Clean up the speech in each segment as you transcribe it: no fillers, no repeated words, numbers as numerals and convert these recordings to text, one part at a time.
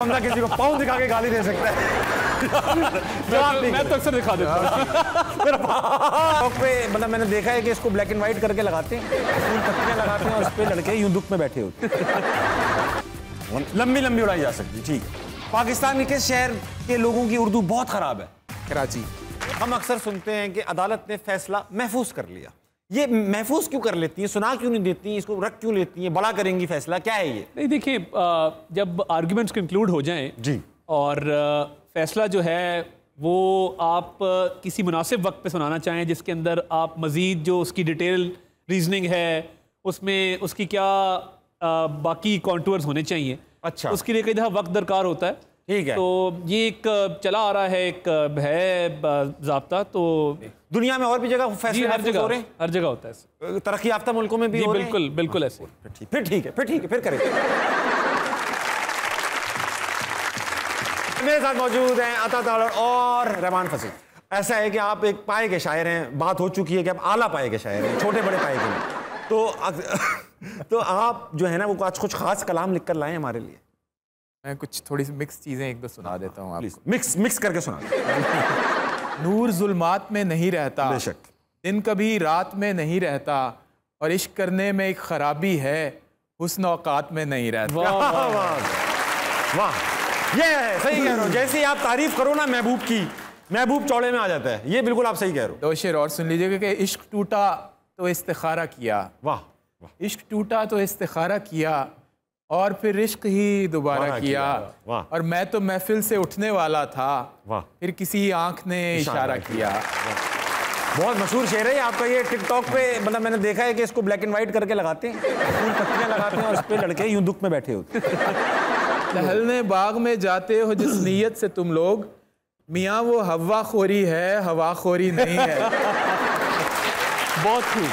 बंदा किसी को पाँव दिखा के गाली दे सकता है। मैं तो अक्सर दिखा देता हूँ पे मतलब मैंने देखा है कि इसको ब्लैक एंड व्हाइट करके लगाते हैं, फूल पत्तियां लगाते हैं और उस पे लड़के यूं दुख में बैठे होते हैं। लंबी लंबी उड़ाई जा सकती है। ठीक है। पाकिस्तान के किस शहर के लोगों की उर्दू बहुत खराब है? कराची। हम अक्सर सुनते हैं कि अदालत ने फैसला महफूज कर लिया। ये महफूज क्यों कर लेती हैं? सुना क्यों नहीं देती? इसको रख क्यों लेती हैं? बड़ा करेंगी फैसला, क्या है ये? नहीं, देखिए, जब आर्ग्यूमेंट्स कंक्लूड हो जाएं जी और फैसला जो है वो आप किसी मुनासिब वक्त पे सुनाना चाहें, जिसके अंदर आप मज़ीद जो उसकी डिटेल रीजनिंग है उसमें उसकी क्या बाकी कॉन्टूर्स होने चाहिए, अच्छा, उसके लिए कई दफ़ा वक्त दरकार होता है। ठीक है। तो ये एक चला आ रहा है, एक है ज़ाब्ता। तो दुनिया में और भी जगह फैसले हर जगह होता है, तरक्की याफ्ता मुल्कों में भी हो रहे हैं। बिल्कुल बिल्कुल ऐसे। फिर ठीक है, फिर करेंगे। मेरे साथ मौजूद हैं अता तालड़ और रहमान फसी। ऐसा है कि आप एक पाए के शायर हैं, बात हो चुकी है कि आप आला पाए के शायर हैं, छोटे बड़े पाए के नहीं। तो आप जो है ना वो आज कुछ खास कलाम लिख कर लाए हैं हमारे लिए। मैं कुछ थोड़ी सी मिक्स चीज़ें एक दो सुना देता हूँ आपको। मिक्स करके सुना। नूर जुल्मात में नहीं रहता, बेशक, दिन कभी रात में नहीं रहता, और इश्क करने में एक खराबी है, हुस्न औकात में नहीं रहता। वाह, ये है, सही कह रहे हो। जैसे ही आप तारीफ करो ना महबूब की, महबूब चौड़े में आ जाता है। ये बिल्कुल आप सही कह रहे हो। दो शेर और सुन लीजिएगा कि इश्क टूटा तो इस्तिखारा किया। वाह, इश्क टूटा तो इस्तिखारा किया, और फिर इश्क ही दोबारा किया। और मैं तो महफिल से उठने वाला था, फिर किसी आंख ने इशारा किया। बहुत मशहूर शेर है आपका ये। टिकटॉक पे मतलब मैंने देखा है कि इसको ब्लैक एंड व्हाइट करके लगाते हैं, फूल पत्तियां लगाते हैं और उस पे लड़के यूं दुख में बैठे होते हैं। टहलने बाग में जाते हो जिस नीयत से तुम लोग, मियाँ वो हवा खोरी है, हवा खोरी नहीं है। बहुत खूब।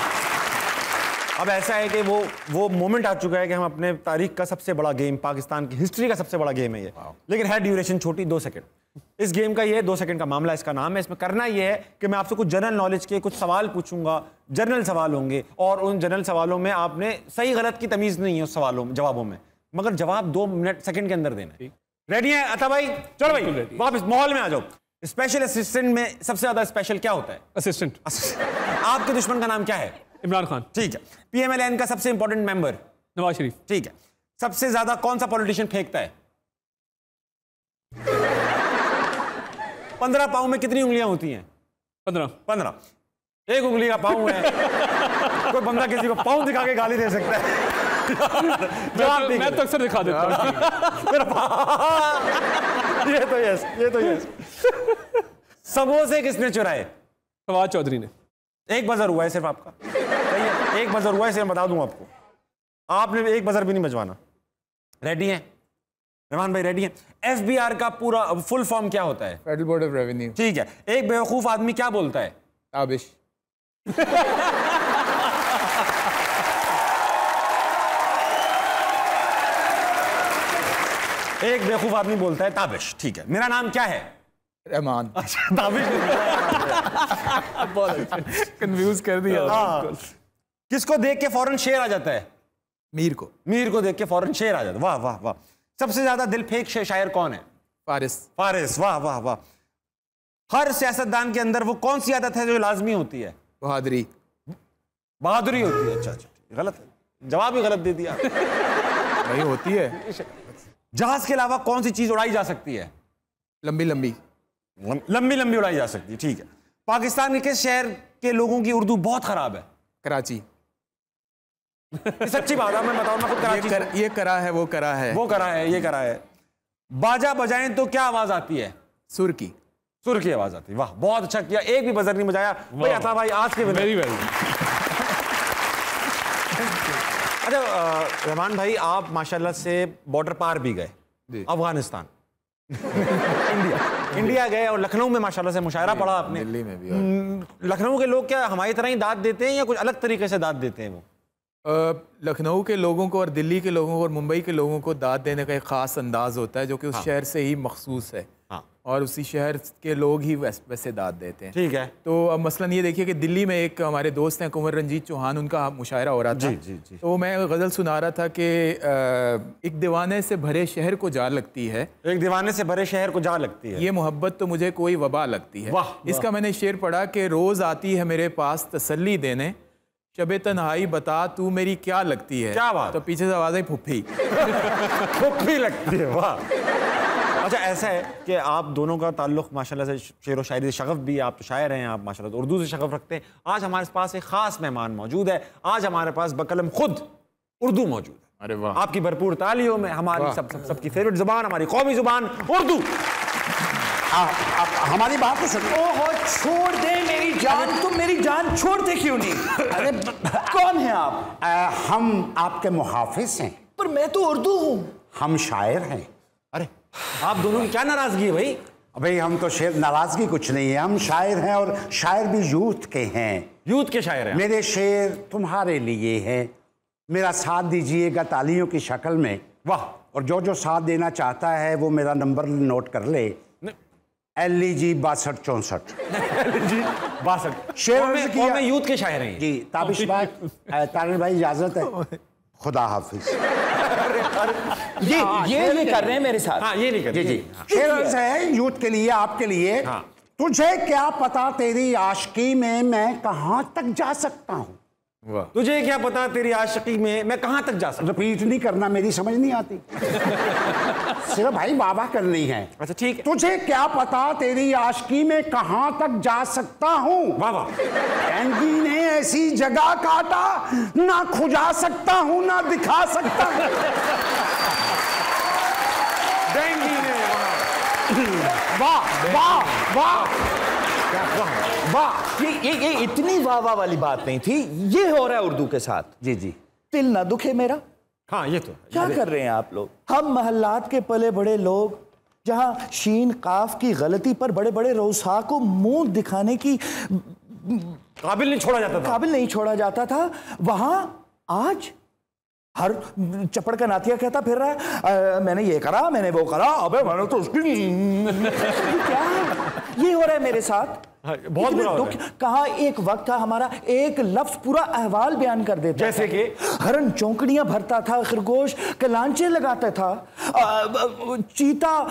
अब ऐसा है कि वो मोमेंट आ चुका है कि हम अपने तारीख का सबसे बड़ा गेम, पाकिस्तान की हिस्ट्री का सबसे बड़ा गेम है ये, लेकिन है ड्यूरेशन छोटी, 2 सेकंड। इस गेम का ये 2 सेकंड का मामला, इसका नाम है। इसमें करना ये है कि मैं आपसे कुछ जनरल नॉलेज के कुछ सवाल पूछूंगा, जनरल सवाल होंगे, और उन जनरल सवालों में आपने सही गलत की तमीज़ नहीं है उस सवालों जवाबों में, मगर जवाब 2 सेकंड के अंदर देना है। रेडी है अता भाई? चलो भाई वापस माहौल में आ जाओ। स्पेशल असिस्टेंट में सबसे ज्यादा स्पेशल क्या होता है? असिस्टेंट। आपके दुश्मन का नाम क्या है? इमरान खान। ठीक है। PMLN का सबसे इंपॉर्टेंट मेंबर? नवाज शरीफ। ठीक है। सबसे ज्यादा कौन सा पॉलिटिशियन फेंकता है? 15 पाँव में कितनी उंगलियां होती हैं? 15। एक उंगली का पाँव है। कोई बंदा किसी को पाँव दिखा के गाली दे सकता है। मैं तो अक्सर दिखा देता हूँ। ये तो यस। समोसे किसने चुराए? फवाद चौधरी ने। एक बजर हुआ है सिर्फ आपका। एक बजर हुआ है, सिर्फ बता दूं आपको। आपने एक बजर भी नहीं बजवाना। रेडी हैं रहमान भाई? रेडी हैं? FBR का पूरा फुल फॉर्म क्या होता है? Federal board of revenue. ठीक है। एक बेवकूफ आदमी क्या बोलता है? ताबिश। एक बेवकूफ आदमी बोलता है ताबिश। ठीक है। मेरा नाम क्या है? रहमान। अच्छा, ताबिश कंफ्यूज कर दिया। किसको देख के फौरन शेर आ जाता है? मीर को देख के फौरन शेर आ जाता है। वाह वाह वाह। सबसे ज्यादा दिल फेंक शायर कौन है? फारिस। वाह वाह वाह। हर सियासतदान के अंदर वो कौन सी आदत है जो लाजमी होती है? बहादुरी होती है। अच्छा, गलत है, जवाब ही गलत दे दिया। वही होती है। जहाज के अलावा कौन सी चीज उड़ाई जा सकती है? लंबी उड़ाई जा सकती है। ठीक है। पाकिस्तान के किस शहर के लोगों की उर्दू बहुत खराब है? कराची। सच्ची बात है, मैं बताऊं ना, खुद कराची। ये करा है, वो करा है, ये करा है। बाजा बजाएं तो क्या आवाज आती है? सुर की आवाज आती है। वाह, बहुत अच्छा किया। एक भी बजर नहीं बजाया भाई। अता भाई आज के वेरी वेरी। अच्छा रहमान भाई, आप माशाल्लाह से बॉर्डर पार भी गए, अफगानिस्तान इंडिया गए, और लखनऊ में माशाल्लाह से मुशायरा पढ़ा आपने। दिल्ली में भी। लखनऊ के लोग क्या हमारी तरह ही दाद देते हैं या कुछ अलग तरीके से दाद देते हैं वो? लखनऊ के लोगों को और दिल्ली के लोगों को और मुंबई के लोगों को दाद देने का एक ख़ास अंदाज़ होता है जो कि उस शहर से ही मखसूस है। और उसी शहर के लोग ही वैसे दाद देते हैं। ठीक है। तो अब मसलन ये देखिए कि दिल्ली में एक हमारे दोस्त हैं कुंवर रंजीत चौहान, उनका मुशायरा हो रहा था। जी, जी, जी। तो मैं गज़ल सुना रहा था कि एक दीवाने से भरे शहर को जा लगती है, एक दीवाने से भरे शहर को जा लगती है, ये मोहब्बत तो मुझे कोई वबा लगती है। वाह, इसका मैंने शेर पढ़ा कि रोज आती है मेरे पास तसल्ली देने, शबे तन्हाई बता तू मेरी क्या लगती है। क्या बात। तो पीछे से आवाज आई फुफ्फी। फुफ्फी लगती है, वाह। अच्छा, ऐसा है कि आप दोनों का ताल्लुक माशाल्लाह से शेर व शायरी से शगफ भी, आप तो शायर हैं, आप माशाल्लाह उर्दू से शगफ रखते हैं। आज हमारे पास एक खास मेहमान मौजूद है, आज हमारे पास बकलम खुद उर्दू मौजूद है। अरे वाह, आपकी भरपूर तालियों में हमारी सबकी फेवरेट जुबान, हमारी कौमी जुबान उर्दू। हमारी बात तो सुनो। ओहो, छोड़ दे मेरी जान, तुम मेरी जान छोड़ते क्यों नहीं? अरे कौन है आप? हम आपके मुहाफिज हैं। पर मैं तो उर्दू हूँ। हम शायर हैं। अरे आप दोनों की क्या नाराजगी है भाई? भाई हम तो शेर, नाराजगी कुछ नहीं है, हम शायर हैं और शायर भी यूथ के हैं। यूथ के शायर हैं। मेरे शेर तुम्हारे लिए हैं, मेरा साथ दीजिएगा तालियों की शक्ल में। वाह। और जो जो साथ देना चाहता है वो मेरा नंबर नोट कर ले, LEG 6264। जी 62 शेर में यूथ के शायर हैं जी। ताबिश भाई, तारिक भाई इजाजत है, खुदा हाफिज। ये कर रहे हैं मेरे साथ। हाँ, ये नहीं कर जी जी। शेर अर्ज है यूथ के लिए, आपके लिए। हाँ। तुझे क्या पता तेरी आशिकी में मैं कहां तक जा सकता हूं। तुझे क्या पता तेरी आशिकी में मैं कहां तक जा सकता। रिपीट नहीं करना, मेरी समझ नहीं आती। सिर्फ भाई बाबा करनी है। अच्छा ठीक है। तुझे क्या पता तेरी आशिकी में कहां तक जा सकता हूं। वाह वाह। डेंगी ने ऐसी जगह काटा, ना खुजा सकता हूं ना दिखा सकता हूं। डेंगी ने, वाह वाह वाह वाह। ये इतनी वाह वाह वाली बात नहीं थी। ये हो रहा है उर्दू के साथ। जी जी। दिल ना दुखे मेरा। हाँ ये तो क्या कर रहे हैं आप लोग? हम महल्लात के पले बड़े लोग, जहां शीन काफ की गलती पर बड़े बड़े रौसा को मुंह दिखाने की काबिल नहीं छोड़ा जाता था, वहां आज हर चपड़ का नातिया कहता फिर रहा है मैंने ये करा, मैंने वो करा, अबे मैंने तो उसकी क्या ये हो रहा है मेरे साथ। बहुत बुरा हो रहा है। कहा एक वक्त था हमारा, एक लफ्ज पूरा अहवाल बयान कर देता, जैसे कि हरन चौंकड़ियां भरता था, खरगोश कलांचे लगाता था, चीता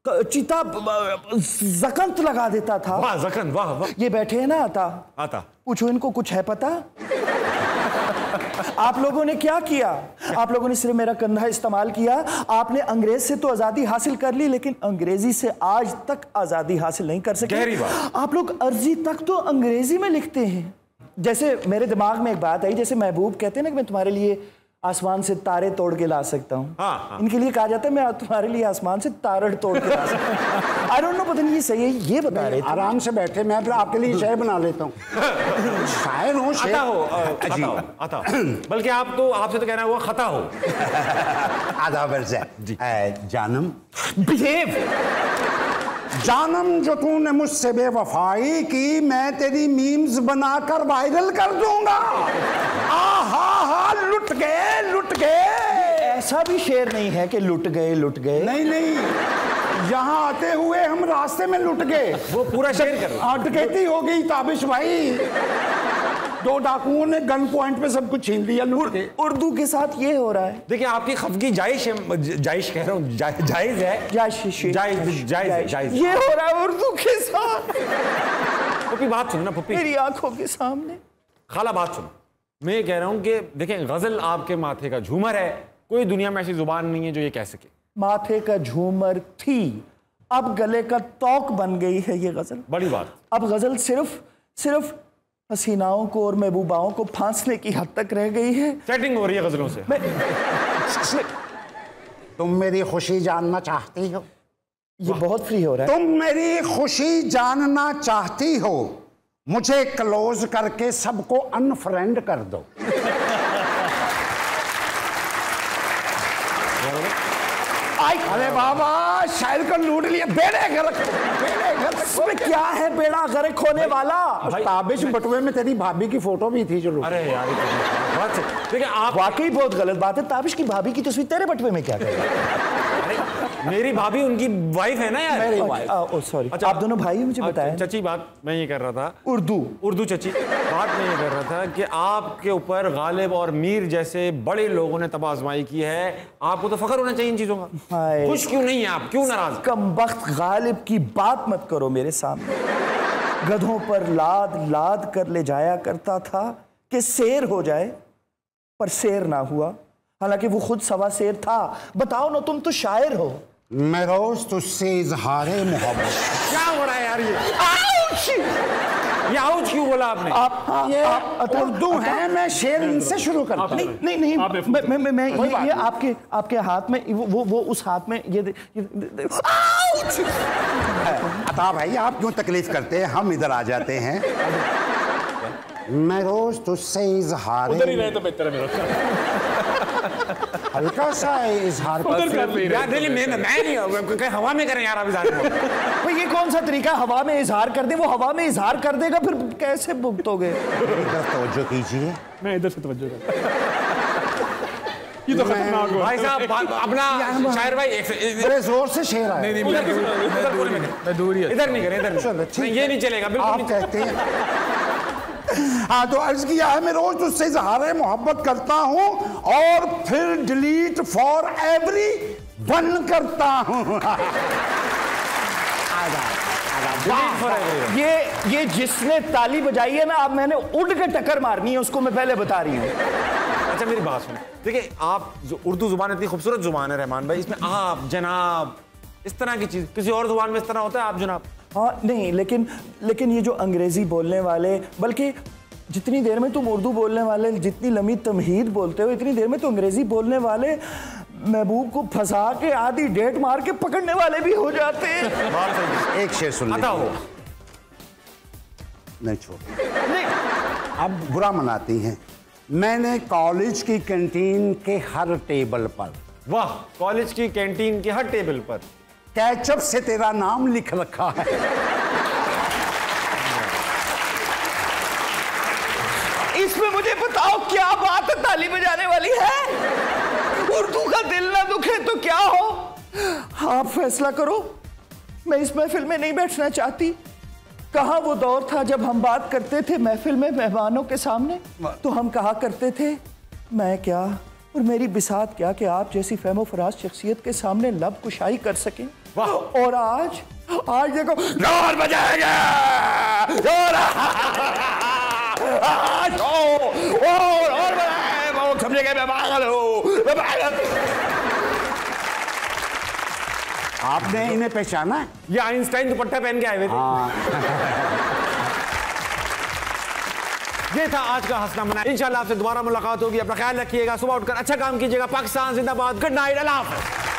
जकंत लगा देता था। वाह जकंत, वाह वाह। ये बैठे हैं ना आता पूछो इनको कुछ है पता? आप लोगों ने क्या किया? आप लोगों ने सिर्फ मेरा कंधा इस्तेमाल किया। आपने अंग्रेज से तो आजादी हासिल कर ली, लेकिन अंग्रेजी से आज तक आजादी हासिल नहीं कर सके। गहरी बात। आप लोग अर्जी तक तो अंग्रेजी में लिखते हैं। जैसे मेरे दिमाग में एक बात आई, जैसे महबूब कहते हैं ना कि मैं तुम्हारे लिए आसमान से तारे तोड़ के ला सकता हूँ। हाँ। इनके लिए कहा जाता है मैं तुम्हारे लिए आसमान से तारड़ तोड़ के ला सकता हूँ। आई डोंट नो, पता नहीं ये सही है, ये बता रहे थे। आराम से बैठे, मैं फिर आपके लिए शेर बना लेता हूँ। शायर हूँ, शेर आता हो आता। बल्कि आप तो, आपसे तो कहना हुआ खता हो। आधा वर्ज है। जानम बिहेव। जानम जो तूने मुझसे बेवफाई की, मैं तेरी मीम्स बनाकर वायरल कर दूंगा। लुट गए। ऐसा भी शेर नहीं है कि लुट गए। नहीं, यहाँ आते हुए हम रास्ते में लुट गए। वो पूरा शेर कर रहा है। डकैती हो गई ताबिश भाई, 2 डाकुओं ने गन पॉइंट पे सब कुछ छीन लिया, लूट गए। उर्दू के साथ ये हो रहा है। देखिए आपकी खफगी जायज कह रहा हूँ, जायज है। जायज ये हो रहा है उर्दू के साथ। पुप्पी बात सुनो ना, पुप्पी मेरी आंखों के सामने। खाला बात सुनो। मैं ये कह रहा हूँ कि देखें, गजल आपके माथे का झूमर है, कोई दुनिया में ऐसी जुबान नहीं है जो ये कह सके। माथे का झूमर थी, अब गले का तौक बन गई है ये गजल। बड़ी बात। अब गजल सिर्फ हसीनाओं को और महबूबाओं को फांसने की हद तक रह गई है। सेटिंग हो रही है गजलों से। तुम मेरी खुशी जानना चाहती हो? ये बहुत फ्री हो रहा है। तुम मेरी खुशी जानना चाहती हो, मुझे क्लोज करके सबको अनफ्रेंड कर दो। अरे बाबा, शायर को लूट लिया। बेड़े घर क्या है बेड़ा गर्क होने वाला? ताबिश बटुए में तेरी भाभी की फोटो भी थी जो। अरे यार देखिए, आप वाकई बहुत गलत बात है। ताबिश की भाभी की तस्वीर तेरे बटुए में क्या कर? मेरी भाभी उनकी वाइफ है ना यार। मेरी वाइफ। सॉरी, अच्छा, आप दोनों भाई मुझे बताएं। चची, बात मैं ये कर रहा था, उर्दू चची, बात मैं ये कर रहा था कि आपके ऊपर गालिब और मीर जैसे बड़े लोगों ने तबाह आजमाई की है, आपको तो फख्र होना चाहिए इन चीजों का। खुश क्यों नहीं है आप, क्यों नाराज? कमबख्त गालिब की बात मत करो मेरे सामने। गधों पर लाद लाद कर ले जाया करता था कि शेर हो जाए, पर शेर ना हुआ, हालांकि वो खुद सवा शेर था। बताओ ना, तुम तो शायर हो। मैं रोज तुझसे इजहारे मोहब्बत। क्या हो रहा है यार ये आउच क्यों बोला आपने? आप उर्दू है, मैं शेर इनसे शुरू करता हूं। नहीं, मैं ये आपके हाथ में वो उस हाथ में ये अता भाई, आप क्यों तकलीफ करते हैं, हम इधर आ जाते हैं। मैं रोज तुझसे इजहारे, उधर ही रहे तो बेहतर है मेरा। हल्का सा इजहार उधर कर ले यार, मैं नहीं, हवा में करें यार आप इजहार। भाई ये कौन सा तरीका, हवा में इजहार कर दे? वो हवा में इजहार कर देगा, फिर कैसे भुगतोगे? इधर तवज्जो कीजिए। मैं इधर से तवज्जो करता ये तो खतरनाक हुआ। भाई साहब अपना शायर भाई बड़े जोर से शेर आया। नहीं, मैं दूर ही। इधर नहीं करें, इधर ये नहीं चलेगा बिल्कुल। आप कहते हैं हाँ, तो अर्ज किया है, मैं रोज तुझसे इजहार मोहब्बत करता हूँ और फिर डिलीट फॉर एवरी वन करता हूँ। ये जिसने ताली बजाई है ना, अब मैंने उड़ के टक्कर मारनी है उसको, मैं पहले बता रही हूँ। अच्छा मेरी बात सुनो, देखिए आप उर्दू जुबान इतनी खूबसूरत जुबान है रहमान भाई, इसमें आप जनाब इस तरह की चीज किसी और जुबान में इस तरह होता है? आप जनाब हाँ नहीं, लेकिन ये जो अंग्रेजी बोलने वाले, बल्कि जितनी देर में तुम उर्दू बोलने वाले जितनी लंबी तमहीद बोलते हो, इतनी देर में तो अंग्रेजी बोलने वाले महबूब को फंसा के आधी डेट मार के पकड़ने वाले भी हो जाते हैं। एक शेर सुन लीजिए। हो नहीं छोड़, अब बुरा मनाती हैं। मैंने कॉलेज की कैंटीन के हर टेबल पर, वाह, कॉलेज की कैंटीन के हर टेबल पर कैचअप से तेरा नाम लिख रखा है। इसमें मुझे बताओ क्या बात है ताली बजाने वाली है? उर्दू का दिल ना दुखे तो क्या हो? आप फैसला करो। मैं इस महफिल में नहीं बैठना चाहती। कहाँ वो दौर था जब हम बात करते थे महफिल में मेहमानों के सामने, तो हम कहा करते थे मैं क्या और मेरी बिसात क्या कि आप जैसी फहमो फराज शख्सियत के सामने लब कुशाई कर सकें। और आज देखो जोर बजाएंगे, और समझेंगे मैं पागल हूं। आपने इन्हें पहचाना? ये आइंस्टाइन दुपट्टा पहन के आए हुए थे। ये था आज का हंसना मना। इंशाल्लाह आपसे दोबारा मुलाकात होगी। अपना ख्याल रखिएगा, सुबह उठकर अच्छा काम कीजिएगा। पाकिस्तान जिंदाबाद। गुड नाइट, अल्लाह हाफ़िज़।